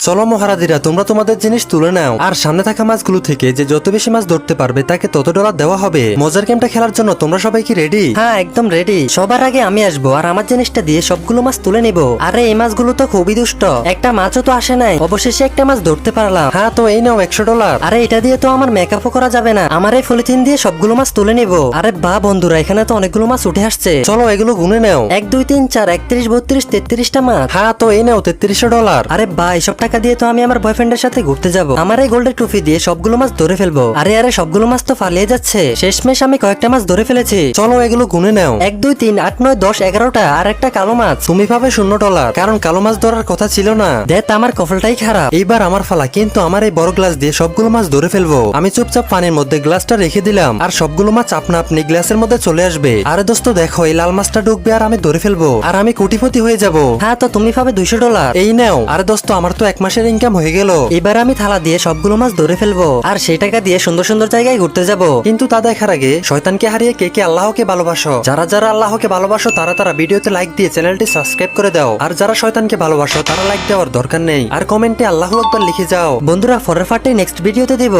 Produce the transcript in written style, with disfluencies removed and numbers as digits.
চলো মহারাজীরা, তোমরা তোমাদের জিনিস তুলে নাও আর সামনে থাকা মাছগুলো থেকে যে যত বেশি মাছ ধরতে পারবে তাকে তত ডলার দেওয়া হবে। মজার গেমটা খেলার জন্য তোমরা সবাই কি রেডি? হ্যাঁ, একদম রেডি। সবার আগে আমি আসবো আর আমার জিনিসটা দিয়ে সবগুলো মাছ তুলে নিব। আরে এই মাছগুলো তো খুবই দুষ্ট, একটা মাছও তো আসে নাই, অবশেষে একটা মাছ ধরতে পারলাম। হ্যাঁ, তো এই নাও $100। আরে এটা দিয়ে তো আমার মেকআপও করা যাবে না, আমার এই পলিথিন দিয়ে সবগুলো মাছ তুলে নিব। আরে বা বন্ধুরা, এখানে তো অনেকগুলো মাছ উঠে আসছে। চলো এগুলো গুনে নাও। 1 2 3 4 31 32 33টা মাছ। হ্যাঁ, তো এই নাও $3300। আরে বা, এইসব টাকা দিয়ে তো আমি আমার বয়ফ্রেন্ডের সাথে ঘুরতে যাব। আমার এই গোল্ডের ট্রফি দিয়ে সবগুলো মাছ ধরে ফেলবো। আরে আরে, সবগুলো মাছ তো পালিয়ে যাচ্ছে। শেষমেশ আমি কয়েকটা মাছ ধরে ফেলেছি। চলো এগুলো গুনে নাও। 1 2 3 8 9 10 11টা আর একটা কালো মাছ। তুমি পাবে $0, কারণ কালো মাছ ধরার কথা ছিল না। দেখ, আমার কপালটাই খারাপ। এইবার আমার ফালা, কিন্তু আমার এই বড় গ্লাস দিয়ে সবগুলো মাছ ধরে ফেলবো। আমি চুপচাপ পানির মধ্যে গ্লাসটা রেখে দিলাম আর সবগুলো মাছ আপনা আপনি গ্লাসের মধ্যে চলে আসবে। আরে দোস্ত দেখো, এই লাল মাছটা ঢুকবে আর আমি ধরে ফেলবো আর আমি কোটিপতি হয়ে যাব। হ্যাঁ, তো তুমি পাবে $200। এই নাও। আরে দোস্ত, আমার তো 1 মাসের ইনকাম হয়ে গেল। এবার আমি থালা দিয়ে সবগুলো মাছ ধরে ফেলবো আর সেই টাকা দিয়ে সুন্দর সুন্দর জায়গায় ঘুরতে যাব। কিন্তু তা দেখার আগে শয়তানকে হারিয়ে কে কে আল্লাহকে ভালোবাসো? যারা যারা আল্লাহকে ভালোবাসো তারা তারা ভিডিওতে লাইক দিয়ে চ্যানেলটি সাবস্ক্রাইব করে দাও। আর যারা শয়তানকে ভালোবাসো তারা লাইক দেওয়ার দরকার নেই আর কমেন্টে আল্লাহু আকবার লিখে যাও। বন্ধুরা, পরের পার্টে নেক্সট ভিডিওতে দিব।